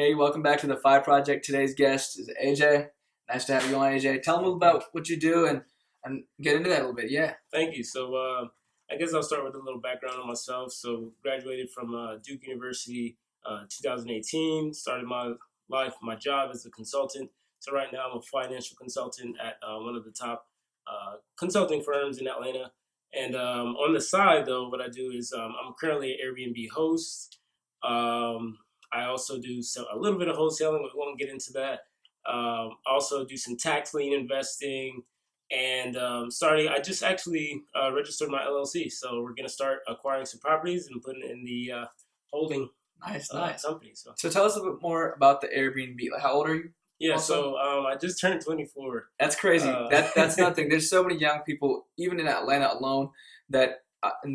Hey, welcome back to the Five Project. Today's guest is AJ. Nice to have you on, AJ. Tell them a little about what you do and get into that a little bit. Yeah. Thank you. So I guess I'll start with a little background on myself. So graduated from Duke University 2018. Started my job as a consultant. So right now I'm a financial consultant at one of the top consulting firms in Atlanta. And on the side, though, what I do is I'm currently an Air BnB host. I also do a little bit of wholesaling. We won't get into that. Also do some tax lien investing. And I just actually registered my LLC. So we're going to start acquiring some properties and putting it in the holding Nice. company. So tell us a bit more about the Airbnb. Like, how old are you? Yeah, Also? so I just turned 24. That's crazy. That's nothing. There's so many young people, even in Atlanta alone, that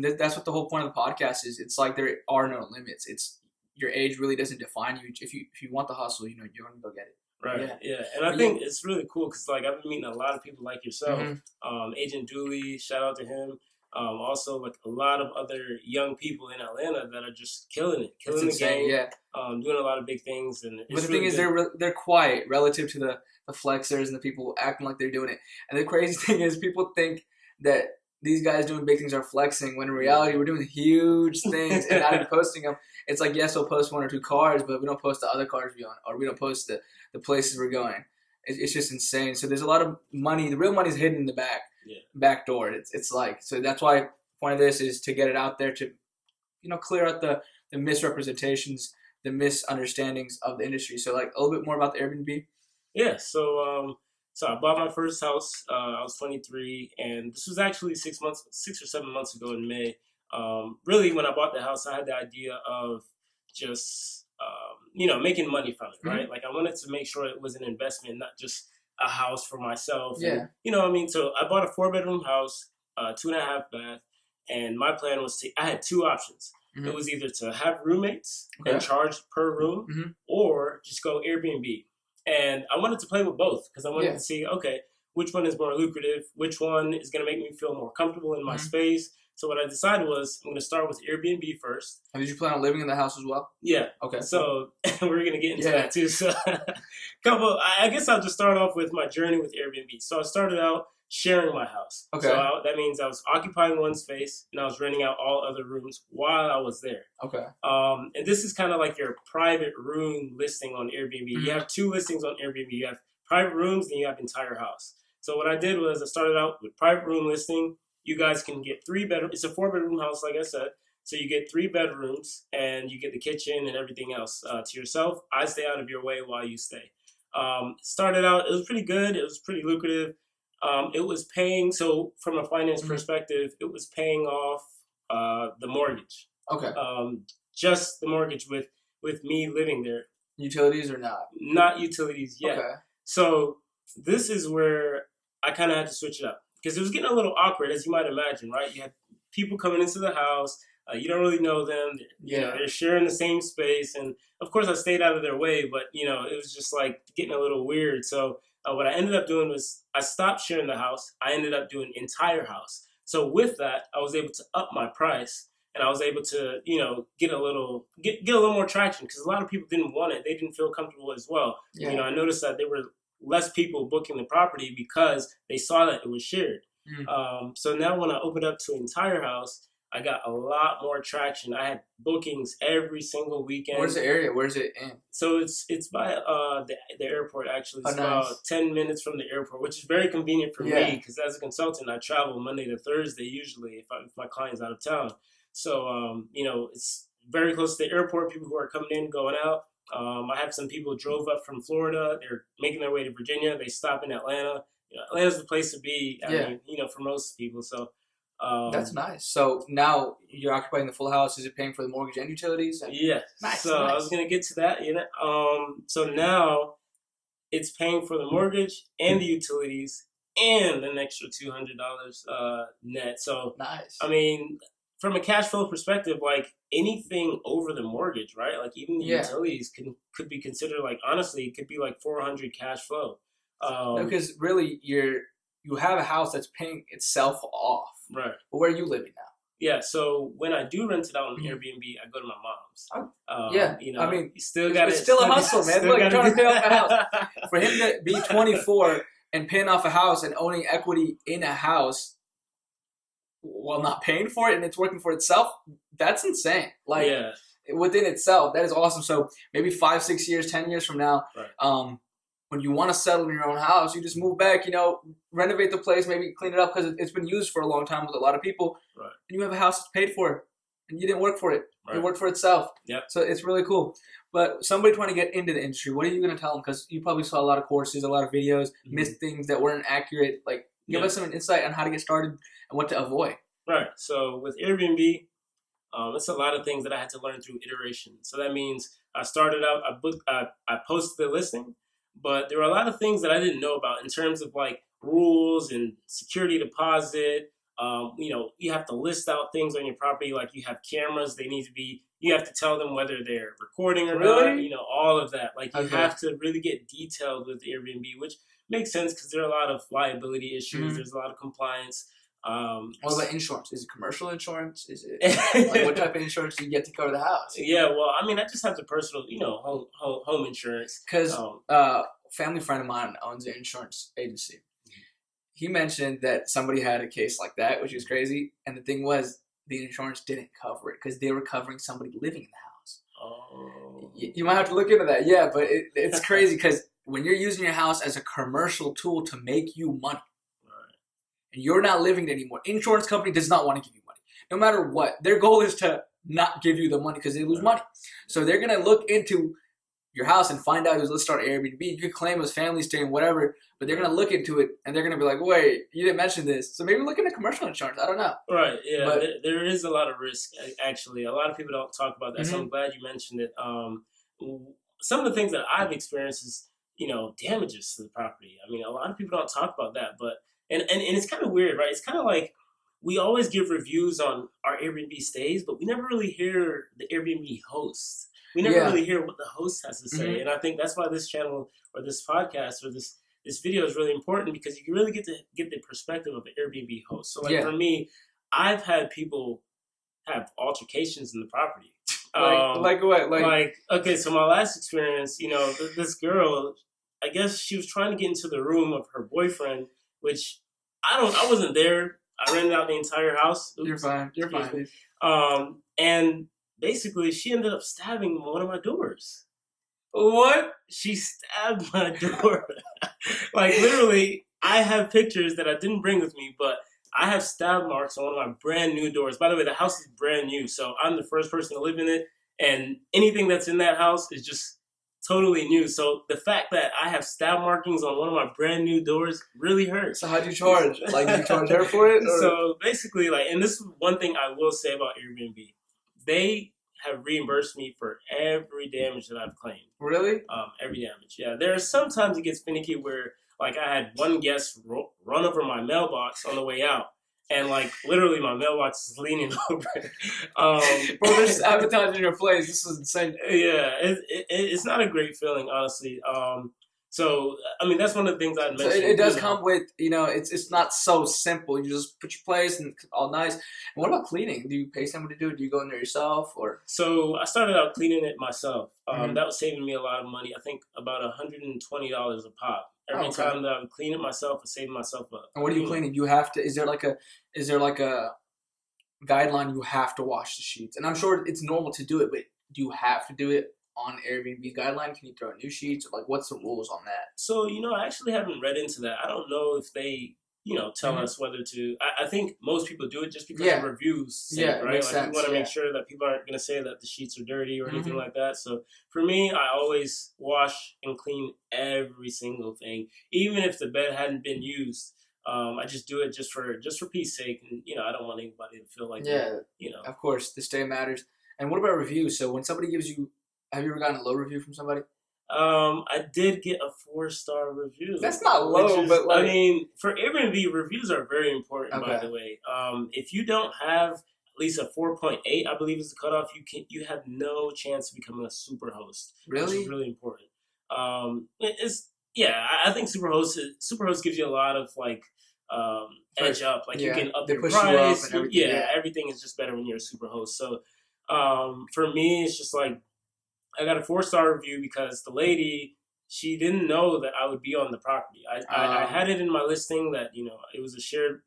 that's what the whole point of the podcast is. It's like there are no limits. It's your age really doesn't define you. If you want the hustle, you're gonna go get it. Right. Yeah. And I think it's really cool because I've been meeting a lot of people like yourself. Mm-hmm. Agent Dooley, shout out to him. Also, like a lot of other young people in Atlanta that are just killing the game. Yeah. Doing a lot of big things. And but the thing is, they're quiet relative to the flexers and the people acting like they're doing it. And the crazy thing is, people think that these guys doing big things are flexing, when in reality we're doing huge things and not even posting them. It's like, yes, we'll post one or two cars, but we don't post the other cars we own, or we don't post the places we're going. It's just insane. So there's a lot of money. The real money's hidden in the back door. It's like, so that's why the point of this is to get it out there to, clear out the misrepresentations, the misunderstandings of the industry. So like a little bit more about the Airbnb. Yeah. So I bought my first house. I was 23, and this was actually 6 or 7 months ago in May. Really, when I bought the house, I had the idea of just, making money from it, right? Like I wanted to make sure it was an investment, not just a house for myself. Yeah. And, you know what I mean? So I bought a 4-bedroom house, 2.5 bath, and my plan was I had two options. It was either to have roommates and charge per room or just go Airbnb. And I wanted to play with both because I wanted to see, okay, which one is more lucrative? Which one is going to make me feel more comfortable in my space? So what I decided was I'm going to start with Airbnb first. And did you plan on living in the house as well? Yeah. Okay. So we're going to get into that too. So I guess I'll just start off with my journey with Airbnb. So I started out sharing my house. Okay. So that means I was occupying one space and I was renting out all other rooms while I was there. Okay. And this is kind of like your private room listing on Airbnb. You have two listings on Airbnb. You have private rooms and you have entire house. So what I did was I started out with private room listing. You guys can get 3 bedrooms. It's a 4-bedroom house, like I said. So you get 3 bedrooms and you get the kitchen and everything else to yourself. I stay out of your way while you stay. Started out, it was pretty good. It was pretty lucrative. It was paying, so from a finance perspective, it was paying off the mortgage. Okay. Just the mortgage with me living there. Utilities or not? Not utilities yet. Okay. So this is where I kind of had to switch it up. Because it was getting a little awkward, as you might imagine, right? You had people coming into the house. You don't really know them. They're sharing the same space. And, of course, I stayed out of their way. But, it was just, like, getting a little weird. So what I ended up doing was I stopped sharing the house. I ended up doing entire house. So with that, I was able to up my price. And I was able to, get a little more traction. Because a lot of people didn't want it. They didn't feel comfortable as well. Yeah. I noticed that there were less people booking the property because they saw that it was shared. So now when I opened up to entire house, I got a lot more traction. I had bookings every single weekend. Where's the area? Where's it in? So it's by the airport, actually. It's about 10 minutes from the airport, which is very convenient for me because as a consultant, I travel Monday to Thursday usually if my client's out of town. So, it's very close to the airport, people who are coming in, going out. I have some people who drove up from Florida. They're making their way to Virginia. They stop in Atlanta. Atlanta's the place to be. I mean, for most people. So that's nice. So now you're occupying the full house. Is it paying for the mortgage and utilities? Yeah. Nice. So I was gonna get to that. So now it's paying for the mortgage and the utilities and an extra $200 net. So nice. I mean, from a cash flow perspective, like anything over the mortgage, right? Like even the utilities could be considered like, honestly, it could be like 400 cash flow. Because really you have a house that's paying itself off. Right. But where are you living now? Yeah, so when I do rent it out on Airbnb, I go to my mom's. Yeah, you know, I mean, you still got it's still a hustle, man. Look, you're trying to pay off a house. For him to be 24 and paying off a house and owning equity in a house while not paying for it and it's working for itself, that's insane. Like, yeah, within itself, that is awesome. So maybe 5, 6 years, 10 years from now, right. when you want to settle in your own house, you just move back, renovate the place, maybe clean it up because it's been used for a long time with a lot of people. Right. And you have a house that's paid for, and you didn't work for it. Right. It worked for itself. Yep. So it's really cool. But somebody trying to get into the industry, what are you going to tell them? Because you probably saw a lot of courses, a lot of videos, missed things that weren't accurate. Like, give us some insight on how to get started and what to avoid. Right. So with Airbnb, it's a lot of things that I had to learn through iteration. So that means I started out, I posted the listing, but there were a lot of things that I didn't know about in terms of like rules and security deposit. You have to list out things on your property, like you have cameras. You have to tell them whether they're recording or not. All of that. Like you have to really get detailed with Airbnb, which makes sense because there are a lot of liability issues. There's a lot of compliance. What about insurance? Is it commercial insurance? Is it like what type of insurance do you get to cover the house? Yeah, well, I mean, I just have the personal, home insurance. Because family friend of mine owns an insurance agency. He mentioned that somebody had a case like that, which is crazy. And the thing was, the insurance didn't cover it because they were covering somebody living in the house. Oh. You might have to look into that. Yeah, but it's crazy because when you're using your house as a commercial tool to make you money, and you're not living it anymore, insurance company does not want to give you money. No matter what, their goal is to not give you the money because they lose money. So they're going to look into your house and find out who's listed on Airbnb. You could claim it was family staying, whatever, but they're going to look into it and they're going to be like, wait, you didn't mention this. So maybe look into commercial insurance. I don't know. Right, yeah. But there is a lot of risk, actually. A lot of people don't talk about that, so I'm glad you mentioned it. Some of the things that I've experienced is, damages to the property. I mean, a lot of people don't talk about that, but and it's kind of weird, right? It's kind of like we always give reviews on our Airbnb stays, but we never really hear the Airbnb host. We never really hear what the host has to say. And I think that's why this channel or this podcast or this video is really important because you can really get the perspective of an Airbnb host. So for me, I've had people have altercations in the property. Like what? Okay, so my last experience, this girl, I guess she was trying to get into the room of her boyfriend, which I wasn't there. I rented out the entire house. Oops, You're fine. You're fine. And basically, she ended up stabbing one of my doors. What? She stabbed my door. Like, literally, I have pictures that I didn't bring with me, but I have stab marks on one of my brand new doors. By the way, the house is brand new, so I'm the first person to live in it, and anything that's in that house is just totally new. So the fact that I have stab markings on one of my brand new doors really hurts. So how'd you charge? Like, did you charge her for it? Or? So basically, and this is one thing I will say about Airbnb. They have reimbursed me for every damage that I've claimed. Really? Every damage. Yeah. There are sometimes it gets finicky where, I had one guest run over my mailbox on the way out. And, literally my mailbox is leaning over. Bro, they're just advertising your place. This is insane. Yeah. It's not a great feeling, honestly. So, I mean, that's one of the things I mentioned. So it does come with, it's not so simple. You just put your place and all nice. And what about cleaning? Do you pay somebody to do it? Do you go in there yourself? Or? So I started out cleaning it myself. That was saving me a lot of money. I think about $120 a pop. Every time that I would clean it myself, I saved myself up. And what are you cleaning? You have to, is there like a guideline you have to wash the sheets? And I'm sure it's normal to do it, but do you have to do it on Airbnb guideline? Can you throw new sheets? Or what's the rules on that? So, I actually haven't read into that. I don't know if they, tell us whether to. I think most people do it just because of reviews sake, right? Makes sense. We want to make sure that people aren't going to say that the sheets are dirty or anything like that. So for me, I always wash and clean every single thing, even if the bed hadn't been used. I just do it just for peace sake, and I don't want anybody to feel like Of course, the stay matters. And what about reviews? So when somebody gives you, have you ever gotten a low review from somebody? I did get a 4-star review. That's not low, but I mean, for Airbnb, reviews are very important. By the way, if you don't have at least a 4.8, I believe is the cutoff, you have no chance of becoming a super host. Really, which is really important. I think Superhost gives you a lot of edge up. Like you can up they your push price. you up and everything. Yeah, everything is just better when you're a super host. So for me, it's just like I got a 4-star review because the lady, she didn't know that I would be on the property. I had it in my listing that, you know, it was a shared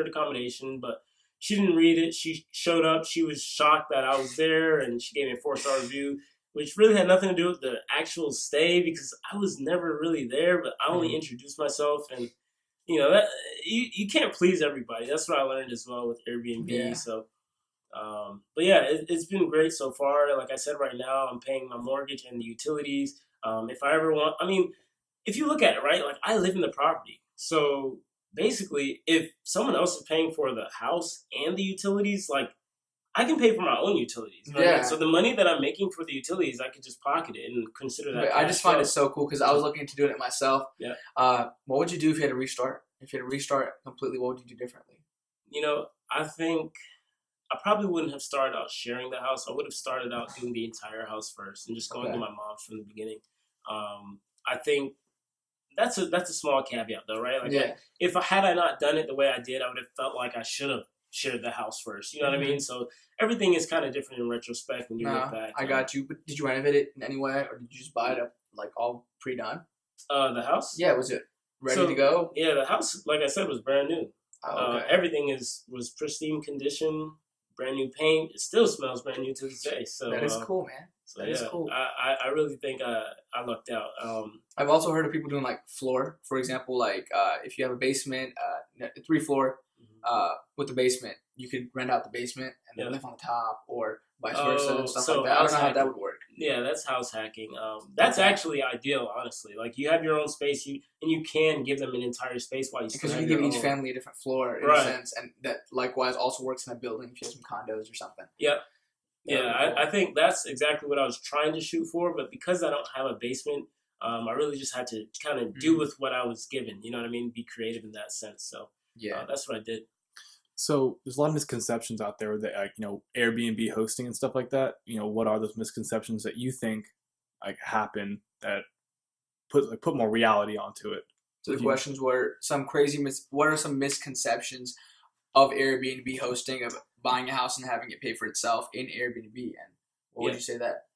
accommodation, but she didn't read it. She showed up. She was shocked that I was there, and she gave me a 4-star review, which really had nothing to do with the actual stay because I was never really there, but I only introduced myself. And, you know, that you can't please everybody. That's what I learned as well with Airbnb. Yeah. So, but yeah, it's been great so far. Like I said, right now I'm paying my mortgage and the utilities. If I ever want, I mean, if you look at it, right, like I live in the property. So basically, if someone else is paying for the house and the utilities, like I can pay for my own utilities. You know what I mean? So the money that I'm making for the utilities, I could just pocket it and consider that. I just find it so cool because I was looking into doing it myself. Yeah. What would you do if you had to restart? If you had to restart completely, what would you do differently? You know, I think I probably wouldn't have started out sharing the house. I would have started out doing the entire house first and just going to my mom's from the beginning. I think that's a small caveat though, right? Like, if I not done it the way I did, I would have felt like I should have shared the house first. You know what I mean? So everything is kind of different in retrospect when you look back. I got you. But did you renovate it in any way, or did you just buy it up like all pre-done? The house? Yeah, was it ready to go? Yeah, the house, like I said, was brand new. Everything was pristine condition. Brand new paint. It still smells brand new to this day. So that is cool, man. So that is cool. I really think I lucked out. I've also heard of people doing like floor, for example, like if you have a basement, 3-floor, with the basement, you could rent out the basement and then live on the top, or vice versa and stuff like that. I don't know how that would work. Yeah, that's house hacking. That's actually ideal, honestly. Like you have your own space, and you can give them an entire space while you because you give each family a different floor in a sense, and that likewise also works in a building if you have some condos or something. Yep. Yeah, I think that's exactly what I was trying to shoot for, but because I don't have a basement, I really just had to kind of do with what I was given. You know what I mean? Be creative in that sense. So that's what I did. So there's a lot of misconceptions out there that, like, you know, Airbnb hosting and stuff like that. You know, what are those misconceptions that you think like happen that put more reality onto it? So the questions were some what are some misconceptions of Airbnb hosting, of buying a house and having it pay for itself in Airbnb, and what would you say that?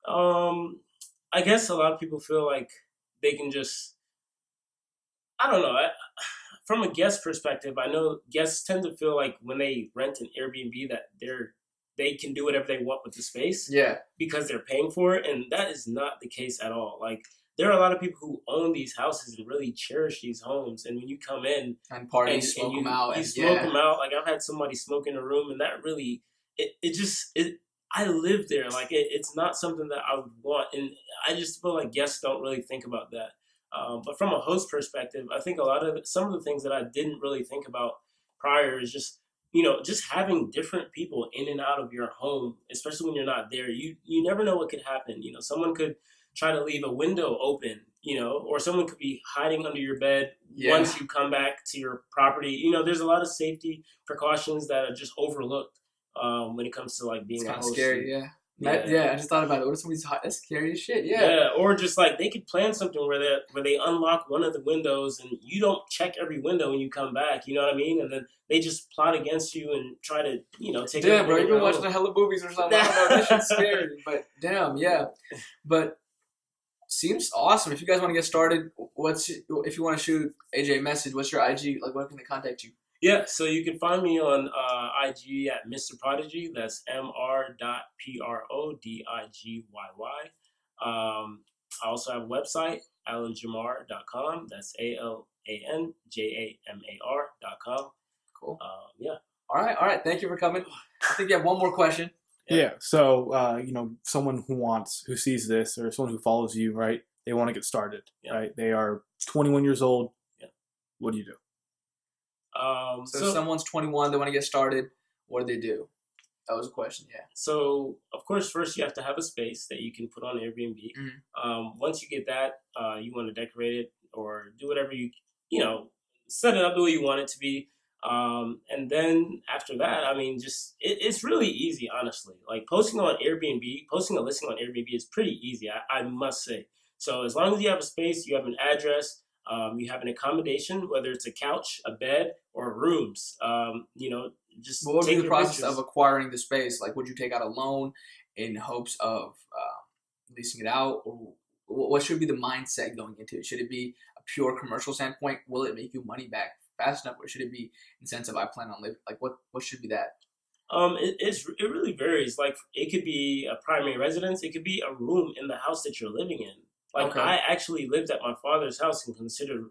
I guess a lot of people feel like they can just, I don't know. From a guest perspective, I know guests tend to feel like when they rent an Airbnb that they can do whatever they want with the space. Yeah. Because they're paying for it, and that is not the case at all. Like, there are a lot of people who own these houses and really cherish these homes, and when you come in and party, smoke them out, you smoke them out. Like, I've had somebody smoke in a room, and that really I live there. Like, it's not something that I would want, and I just feel like guests don't really think about that. But from a host perspective, I think some of the things that I didn't really think about prior is just, you know, just having different people in and out of your home, especially when you're not there. You never know what could happen. You know, someone could try to leave a window open, you know, or someone could be hiding under your bed once you come back to your property. You know, there's a lot of safety precautions that are just overlooked when it comes to like being a host. Scary, I just thought about it. What if somebody's hot? That's scary as shit. Yeah, or just like they could plan something where they unlock one of the windows and you don't check every window when you come back. You know what I mean? And then they just plot against you and try to, you know, take. Damn, bro, you've been watching a hella movies or something. I don't know. That shit's scary. But damn, but seems awesome. If you guys want to get started, if you want to shoot AJ a message, what's your IG? Like, where can they contact you? Yeah, so you can find me on IG at Mr. Prodigy. That's mr.prodigyy. I also have a website, alanjamar.com. That's alanjamar.com. Cool. Yeah. All right. Thank you for coming. I think you have one more question. Yeah. So, you know, someone who sees this, or someone who follows you, right? They want to get started, right? They are 21 years old. Yeah. What do you do? So if someone's 21, they want to get started, what do they do? That was a question, yeah. So, of course, first you have to have a space that you can put on Airbnb. Mm-hmm. Once you get that, you want to decorate it or do whatever you know, set it up the way you want it to be. And then after that, I mean, just it's really easy, honestly. Like posting a listing on Airbnb is pretty easy, I must say. So as long as you have a space, you have an address, You have an accommodation, whether it's a couch, a bed, or rooms. Just What would be take the your process pictures. of acquiring the space? Like, would you take out a loan in hopes of leasing it out, or what should be the mindset going into it? Should it be a pure commercial standpoint? Will it make you money back fast enough, or should it be incentive? I plan on living. Like, what should be that? It really varies. Like it could be a primary residence. It could be a room in the house that you're living in. Like Okay. I actually lived at my father's house and considered,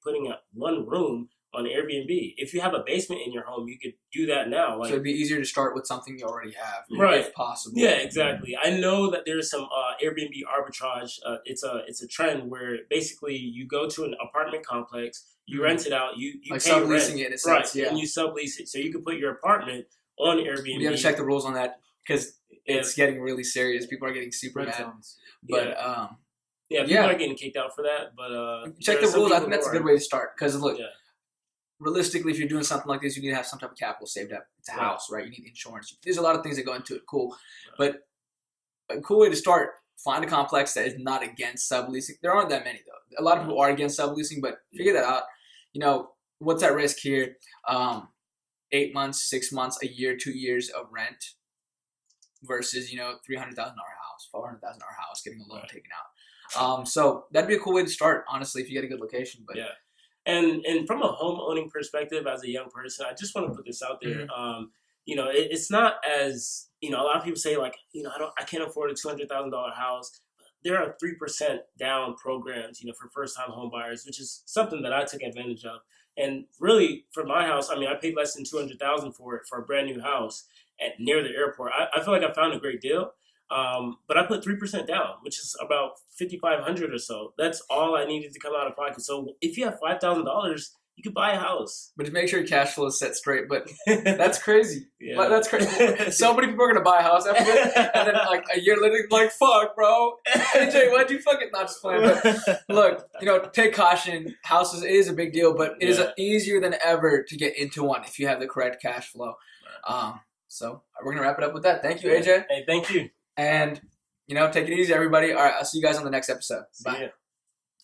putting up one room on Airbnb. If you have a basement in your home, you could do that now. Like So it'd be easier to start with something you already have, Right. if possible. yeah, exactly. I know that there's some Airbnb arbitrage. It's a trend where basically you go to an apartment complex, you rent it out, you Like pay subleasing rent, it in a sense, right? yeah. And you sublease it, so you can put your apartment on Airbnb. We have to check the rules on that because it's getting really serious. People are getting super Red mad. zones. But people yeah. are getting kicked out for that. But check there the are some rules. I people think that's a who good are. way to start. Because look, Yeah. realistically, if you're doing something like this, you need to have some type of capital saved up. It's a Right. house, right? You need insurance. There's a lot of things that go into it. Cool. But a cool way to start, find a complex that is not against subleasing. There aren't that many, though. A lot of people are against subleasing, but figure that out. What's at risk here? 8 months, 6 months, a year, 2 years of rent versus, $300,000 house, $400,000 house, getting a loan taken out. So that'd be a cool way to start, honestly, if you get a good location. But Yeah. And from a home owning perspective, as a young person, I just want to put this out there. It's not as a lot of people say like, I can't afford a $200,000 house. There are 3% down programs, for first time home buyers, which is something that I took advantage of. And really, for my house, I paid less than $200,000 for it for a brand new house near the airport. I feel like I found a great deal. But I put 3% down, which is about $5,500 or so. That's all I needed to come out of pocket. So if you have $5,000, you could buy a house. But to make sure your cash flow is set straight. But that's crazy. Yeah. But that's crazy. So many people are gonna buy a house after this, and then like a year later, like fuck, bro. AJ, why'd you fucking not just playing? But look, take caution. Houses is a big deal, but it is easier than ever to get into one if you have the correct cash flow. So we're gonna wrap it up with that. Thank you, AJ. Hey, thank you. And take it easy, everybody. All right, I'll see you guys on the next episode. Bye. See ya.